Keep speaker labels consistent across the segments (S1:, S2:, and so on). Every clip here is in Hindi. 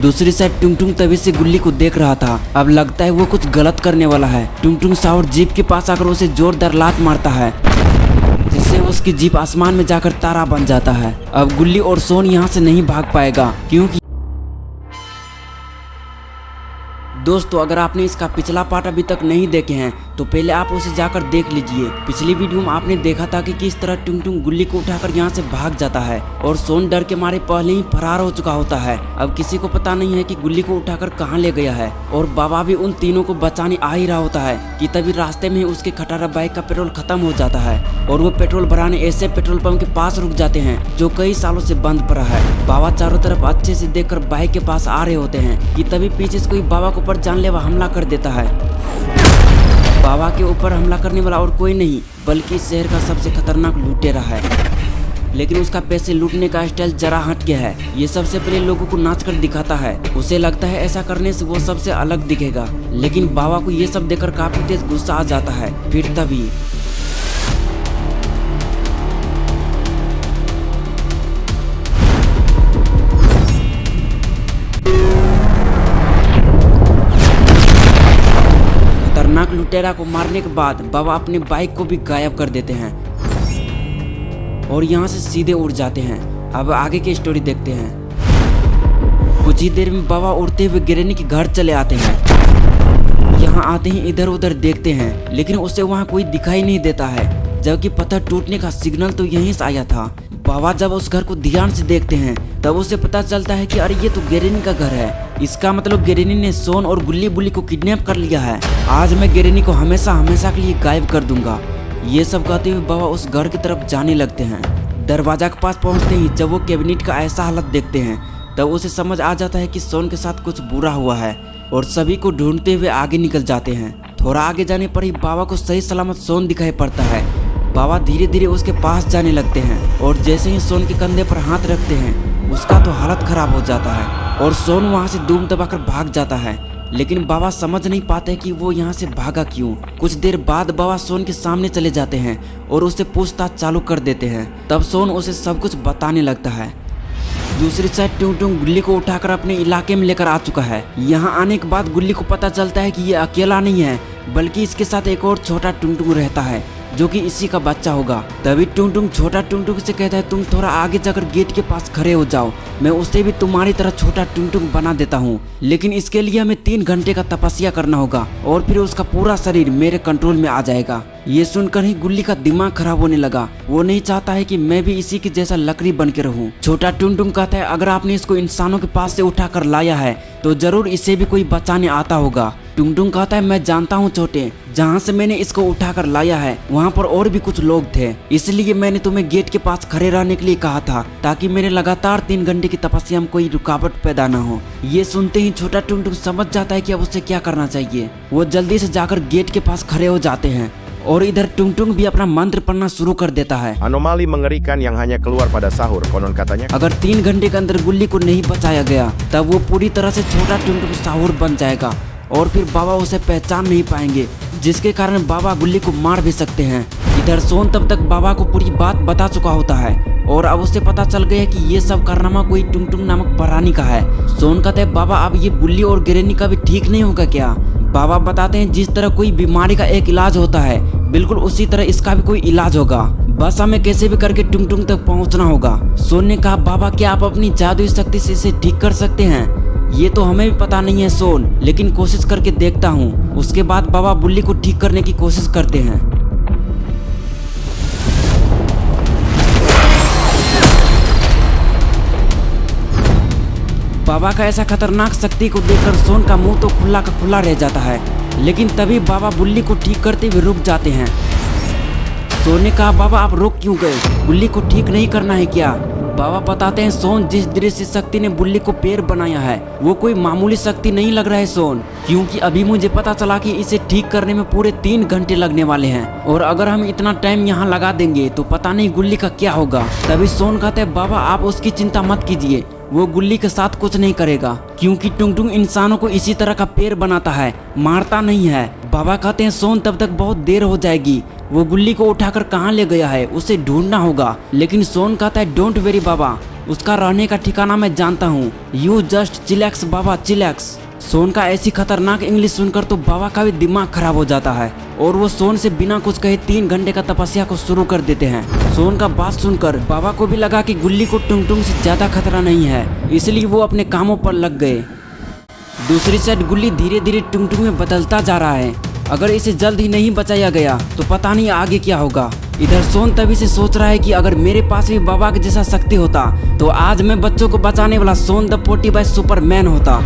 S1: दूसरी साइड टुंगटुंग तभी से गुल्ली को देख रहा था। अब लगता है वो कुछ गलत करने वाला है। टुंगटुंग शाओर जीप के पास आकर उसे जोरदार लात मारता है, जिससे उसकी जीप आसमान में जाकर तारा बन जाता है। अब गुल्ली और सोन यहाँ से नहीं भाग पाएगा, क्योंकि दोस्तों अगर आपने इसका पिछला पार्ट अभी तक नहीं देखे हैं तो पहले आप उसे जाकर देख लीजिए। पिछली वीडियो में आपने देखा था कि किस तरह टुंगटुंग गुल्ली को उठाकर यहाँ से भाग जाता है और सोन डर के मारे पहले ही फरार हो चुका होता है। अब किसी को पता नहीं है कि गुल्ली को उठाकर कहाँ ले गया है और बाबा भी उन तीनों को बचाने आ ही रहा होता है कि तभी रास्ते में उसके खटारा बाइक का पेट्रोल खत्म हो जाता है और वो पेट्रोल भराने ऐसे पेट्रोल पंप के पास रुक जाते हैं जो कई सालों से बंद पड़ा है। बाबा चारों तरफ अच्छे से देखकर बाइक के पास आ रहे होते हैं कि तभी पीछे से कोई बाबा के ऊपर जानलेवा हमला कर देता है। बाबा के ऊपर हमला करने वाला और कोई नहीं बल्कि इस शहर का सबसे खतरनाक लुटेरा है, लेकिन उसका पैसे लूटने का स्टाइल जरा हट गया है। ये सबसे पहले लोगों को नाच कर दिखाता है। उसे लगता है ऐसा करने से वो सबसे अलग दिखेगा, लेकिन बाबा को ये सब देखकर काफी तेज गुस्सा आ जाता है। फिर तभी खतरनाक लुटेरा को मारने के बाद बाबा अपने बाइक को भी गायब कर देते हैं और यहाँ से सीधे उड़ जाते हैं। अब आगे की स्टोरी देखते हैं। कुछ ही देर में बाबा उड़ते हुए गिरनी के घर चले आते हैं। यहाँ आते ही इधर उधर देखते हैं, लेकिन उसे वहाँ कोई दिखाई नहीं देता है, जबकि पत्थर टूटने का सिग्नल तो यहीं से आया था। बाबा जब उस घर को ध्यान से देखते हैं तब उसे पता चलता है कि अरे ये तो गेरेनी का घर है। इसका मतलब गेरेनी ने सोन और गुल्ली बुल्ली को किडनैप कर लिया है। आज मैं गेरेनी को हमेशा हमेशा के लिए गायब कर दूंगा। ये सब कहते हुए बाबा उस घर की तरफ जाने लगते हैं। दरवाजा के पास पहुंचते ही जब वो कैबिनेट का ऐसा हालत देखते हैं तब उसे समझ आ जाता है कि सोन के साथ कुछ बुरा हुआ है और सभी को ढूंढते हुए आगे निकल जाते हैं। थोड़ा आगे जाने पर ही बाबा को सही सलामत सोन दिखाई पड़ता है। बाबा धीरे धीरे उसके पास जाने लगते हैं और जैसे ही सोन के कंधे पर हाथ रखते हैं उसका तो हालत खराब हो जाता है और सोन वहाँ से धूम दबाकर भाग जाता है। लेकिन बाबा समझ नहीं पाते कि वो यहाँ से भागा क्यों। कुछ देर बाद बाबा सोन के सामने चले जाते हैं और उससे पूछताछ चालू कर देते हैं। तब सोन उसे सब कुछ बताने लगता है। दूसरी साइड टुंगटुंग गुल्ली को उठाकर अपने इलाके में लेकर आ चुका है। यहाँ आने के बाद गुल्ली को पता चलता है कि ये अकेला नहीं है बल्कि इसके साथ एक और छोटा टुंगटुंग रहता है जो कि इसी का बच्चा होगा। तभी टुंगटुंग छोटा टुंगटुंग से कहता है तुम थोड़ा आगे जाकर गेट के पास खड़े हो जाओ, मैं उसे भी तुम्हारी तरह छोटा टुंगटुंग बना देता हूँ, लेकिन इसके लिए हमें 3 घंटे का तपस्या करना होगा और फिर उसका पूरा शरीर मेरे कंट्रोल में आ जाएगा। ये सुनकर ही गुल्ली का दिमाग खराब होने लगा। वो नहीं चाहता है कि मैं भी इसी के जैसा लकड़ी बन के रहूं। छोटा टुंगटुंग कहता है अगर आपने इसको इंसानों के पास से उठा कर लाया है तो जरूर इसे भी कोई बचाने आता होगा। टुंगटुंग कहता है मैं जानता हूँ छोटे, जहाँ से मैंने इसको उठाकर लाया है वहाँ पर और भी कुछ लोग थे, इसलिए मैंने तुम्हें गेट के पास खड़े रहने के लिए कहा था ताकि मेरे लगातार 3 घंटे की तपस्या में कोई रुकावट पैदा न हो। ये सुनते ही छोटा टुंगटुंग समझ जाता है कि अब उसे क्या करना चाहिए। वो जल्दी से जाकर गेट के पास खड़े हो जाते हैं और इधर टुंगटुंग भी अपना मंत्र पढ़ना शुरू कर देता है।
S2: Anomali mengerikan yang hanya keluar pada sahur, konon katanya।
S1: अगर 3 घंटे के अंदर गुल्ली को नहीं बचाया गया तब वो पूरी तरह से छोटा टुंगटुंग साहुर बन जाएगा और फिर बाबा उसे पहचान नहीं पाएंगे, जिसके कारण बाबा गुल्ली को मार भी सकते हैं। इधर सोन तब तक बाबा को पूरी बात बता चुका होता है और अब उसे पता चल गया कि ये सब कारनामा कोई टुंगटुंग नामक प्राणी का है। सोन कहते हैं बाबा अब ये बुल्ली और गिरेनी का भी ठीक नहीं होगा क्या? बाबा बताते हैं जिस तरह कोई बीमारी का एक इलाज होता है बिल्कुल उसी तरह इसका भी कोई इलाज होगा, बस हमें कैसे भी करके टुंगटुंग तक पहुंचना होगा। सोन ने कहा बाबा क्या आप अपनी जादुई शक्ति से इसे ठीक कर सकते हैं? ये तो हमें भी पता नहीं है सोन, लेकिन कोशिश करके देखता हूँ। उसके बाद बाबा बुल्ली को ठीक करने की कोशिश करते हैं। बाबा का ऐसा खतरनाक शक्ति को देखकर सोन का मुंह तो खुला का खुला रह जाता है, लेकिन तभी बाबा बुल्ली को ठीक करते हुए रुक जाते हैं। सोन ने कहा बाबा आप रुक क्यों गए? बुल्ली को ठीक नहीं करना है क्या? बाबा बताते हैं सोन जिस दृश्य शक्ति ने बुल्ली को पैर बनाया है वो कोई मामूली शक्ति नहीं लग रहा है सोन, क्योंकि अभी मुझे पता चला कि इसे ठीक करने में पूरे 3 घंटे लगने वाले हैं और अगर हम इतना टाइम यहाँ लगा देंगे तो पता नहीं गुल्ली का क्या होगा। तभी सोन कहते हैं बाबा आप उसकी चिंता मत कीजिए, वो गुल्ली के साथ कुछ नहीं करेगा, क्योंकि टुंगटुंग इंसानों को इसी तरह का पैर बनाता है, मारता नहीं है। बाबा कहते हैं सोन तब तक बहुत देर हो जाएगी, वो गुल्ली को उठाकर कहाँ ले गया है उसे ढूंढना होगा। लेकिन सोन कहता है डोंट वेरी बाबा, उसका रहने का ठिकाना मैं जानता हूँ। यू जस्ट चिलैक्स बाबा चिलैक्स। सोन का ऐसी खतरनाक इंग्लिश सुनकर तो बाबा का भी दिमाग खराब हो जाता है और वो सोन से बिना कुछ कहे 3 घंटे का तपस्या को शुरू कर देते हैं। सोन का बात सुनकर बाबा को भी लगा कि गुल्ली को टुंग टुंग से ज्यादा खतरा नहीं है, इसलिए वो अपने कामों पर लग गए। दूसरी साइड गुल्ली धीरे धीरे टुंग टुंग में बदलता जा रहा है। अगर इसे जल्द ही नहीं बचाया गया तो पता नहीं आगे क्या होगा। इधर सोन तभी से सोच रहा है कि अगर मेरे पास भी बाबा के जैसा शक्ति होता तो आज मैं बच्चों को बचाने वाला सोन द पोटी बाय सुपरमैन होता।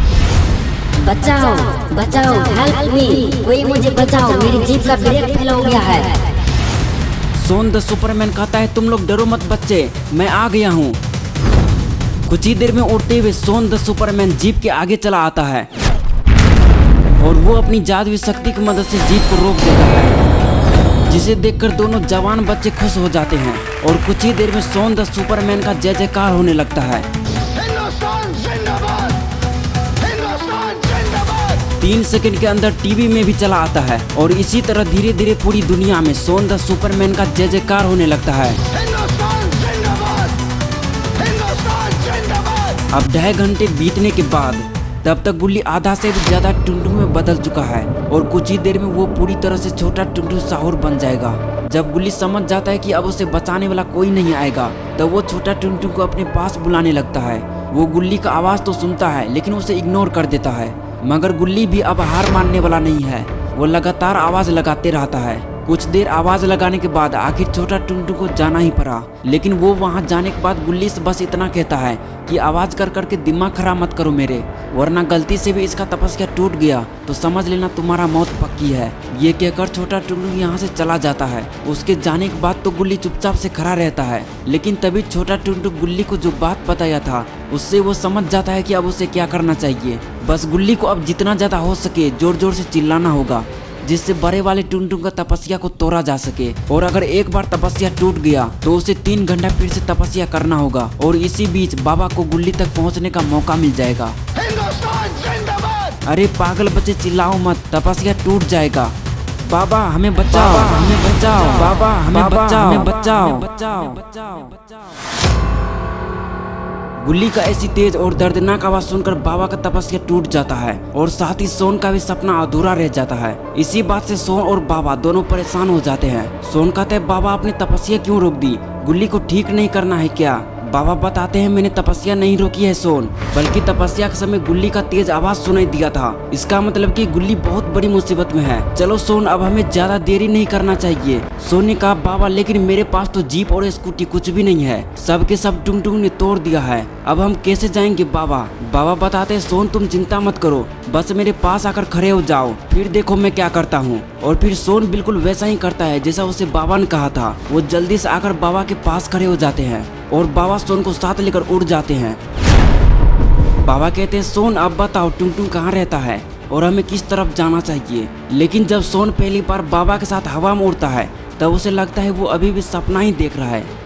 S3: बचाओ बचाओ, हेल्प मी, कोई मुझे बचाओ, मेरी जीप का ब्रेक फेल हो गया है।
S1: सोन द सुपरमैन कहता है तुम लोग डरो मत बच्चे, मैं आ गया हूँ। कुछ ही देर में उड़ते हुए सोन द सुपरमैन जीप के आगे चला आता है और वो अपनी जादुई शक्ति की मदद से जीप को रोक देता है, जिसे देखकर दोनों जवान बच्चे खुश हो जाते हैं और कुछ ही देर में सोन द सुपरमैन का जय जयकार होने लगता है। 3 सेकंड के अंदर टीवी में भी चला आता है और इसी तरह धीरे धीरे पूरी दुनिया में सोन द सुपरमैन का जय जयकार होने लगता है। अब 2.5 घंटे बीतने के बाद तब तक गुल्ली आधा से भी ज्यादा टुनटुन में बदल चुका है और कुछ ही देर में वो पूरी तरह से छोटा टुनटुन साहुर बन जाएगा। जब गुल्ली समझ जाता है कि अब उसे बचाने वाला कोई नहीं आएगा तब वो छोटा टुनटुन को अपने पास बुलाने लगता है। वो गुल्ली का आवाज तो सुनता है लेकिन उसे इग्नोर कर देता है, मगर गुल्ली भी अब हार मानने वाला नहीं है। वो लगातार आवाज लगाते रहता है। कुछ देर आवाज लगाने के बाद आखिर छोटा टुनटुन को जाना ही पड़ा, लेकिन वो वहां जाने के बाद गुल्ली से बस इतना कहता है कि आवाज कर करके दिमाग खराब मत करो मेरे, वरना गलती से भी इसका तपस्या टूट गया तो समझ लेना तुम्हारा मौत पक्की है। ये कहकर छोटा टुनटुन यहाँ से चला जाता है। उसके जाने के बाद तो गुल्ली चुपचाप से खड़ा रहता है, लेकिन तभी छोटा टुनटुन गुल्ली को जो बात बताया था उससे वो समझ जाता है कि अब उसे क्या करना चाहिए। बस गुल्ली को अब जितना ज्यादा हो सके जोर जोर से चिल्लाना होगा, जिससे बड़े वाले टुनटुन का तपस्या को तोड़ा जा सके। और अगर एक बार तपस्या टूट गया तो उसे 3 घंटा फिर से तपस्या करना होगा और इसी बीच बाबा को गुल्ली तक पहुंचने का मौका मिल जाएगा। अरे पागल बच्चे चिल्लाओ मत, तपस्या टूट जाएगा। बाबा हमें बचाओ, हमें बचाओ, बाबा हमें बचाओ, हमें बचाओ। गुल्ली का ऐसी तेज और दर्दनाक आवाज सुनकर बाबा का तपस्या टूट जाता है और साथ ही सोन का भी सपना अधूरा रह जाता है। इसी बात से सोन और बाबा दोनों परेशान हो जाते हैं। सोन कहते हैं बाबा आपने तपस्या क्यों रोक दी, गुल्ली को ठीक नहीं करना है क्या? बाबा बताते हैं मैंने तपस्या नहीं रोकी है सोन, बल्कि तपस्या के समय गुल्ली का तेज आवाज सुनाई दिया था। इसका मतलब कि गुल्ली बहुत बड़ी मुसीबत में है। चलो सोन अब हमें ज्यादा देरी नहीं करना चाहिए। सोन ने कहा बाबा लेकिन मेरे पास तो जीप और स्कूटी कुछ भी नहीं है, सबके सब टुनटुन ने तोड़ दिया है, अब हम कैसे जाएंगे बाबा? बाबा बताते हैं सोन तुम चिंता मत करो, बस मेरे पास आकर खड़े हो जाओ, फिर देखो मैं क्या करता हूँ। और फिर सोन बिल्कुल वैसा ही करता है जैसा उसे बाबा ने कहा था। वो जल्दी से आकर बाबा के पास खड़े हो जाते हैं और बाबा सोन को साथ लेकर उड़ जाते हैं। बाबा कहते हैं सोन अब बताओ टुनटुन कहाँ रहता है और हमें किस तरफ जाना चाहिए। लेकिन जब सोन पहली बार बाबा के साथ हवा में उड़ता है तब उसे लगता है वो अभी भी सपना ही देख रहा है।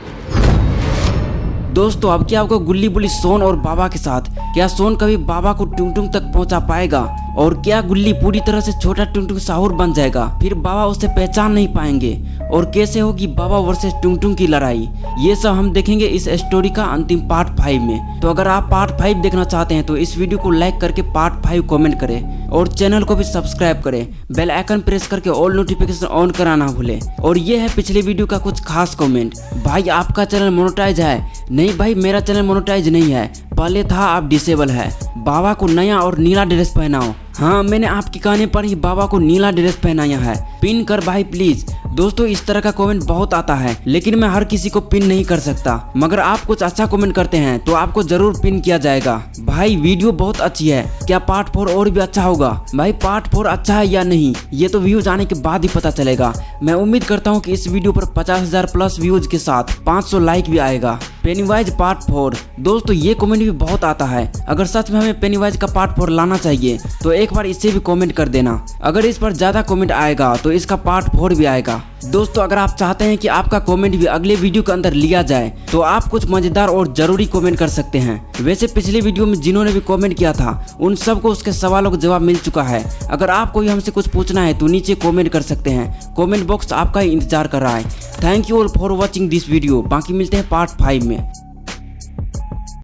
S1: दोस्तों अब क्या होगा गुल्ली बुल्ली सोन और बाबा के साथ? क्या सोन कभी बाबा को टुनटुन तक पहुंचा पाएगा? और क्या गुल्ली पूरी तरह से छोटा टुनटुन साहुर बन जाएगा? फिर बाबा उसे पहचान नहीं पाएंगे और कैसे होगी बाबा वर्सेस टुनटुन की लड़ाई? ये सब हम देखेंगे इस स्टोरी का अंतिम पार्ट 5 में। तो अगर आप पार्ट 5 देखना चाहते हैं तो इस वीडियो को लाइक करके पार्ट 5 कमेंट करें और चैनल को भी सब्सक्राइब करें। बेल आइकन प्रेस करके ऑल नोटिफिकेशन ऑन कराना भूलें। और ये है पिछले वीडियो का कुछ खास कमेंट। भाई आपका चैनल मोनेटाइज है? नहीं भाई मेरा चैनल मोनेटाइज नहीं है, पहले था अब डिसेबल है। बाबा को नया और नीला ड्रेस पहनाओ। हाँ मैंने आपके कहने पर ही बाबा को नीला ड्रेस पहनाया है, पिन कर भाई प्लीज। दोस्तों इस तरह का कमेंट बहुत आता है लेकिन मैं हर किसी को पिन नहीं कर सकता, मगर आप कुछ अच्छा कमेंट करते हैं तो आपको जरूर पिन किया जाएगा। भाई वीडियो बहुत अच्छी है, क्या पार्ट 4 और भी अच्छा होगा? भाई पार्ट 4 अच्छा है या नहीं ये तो व्यूज आने के बाद ही पता चलेगा। मैं उम्मीद करता हूँ कि इस वीडियो पर 50,000 प्लस व्यूज के साथ 500 लाइक भी आएगा। पेनीवाइज पार्ट 4 दोस्तों ये कमेंट भी बहुत आता है। अगर सच में हमें पेनीवाइज का पार्ट 4 लाना चाहिए तो एक बार इससे भी कमेंट कर देना। अगर इस पर ज्यादा कमेंट आएगा तो इसका पार्ट 4 भी आएगा। दोस्तों अगर आप चाहते हैं कि आपका कमेंट भी अगले वीडियो के अंदर लिया जाए तो आप कुछ मजेदार और जरूरी कमेंट कर सकते हैं। वैसे पिछले वीडियो में जिन्होंने भी कमेंट किया था उन सबको उसके सवालों का जवाब मिल चुका है। अगर आपको भी हमसे कुछ पूछना है तो नीचे कमेंट कर सकते हैं, कमेंट बॉक्स आपका ही इंतजार कर रहा है। Thank you all for watching this video. बाकी मिलते हैं पार्ट 5 में।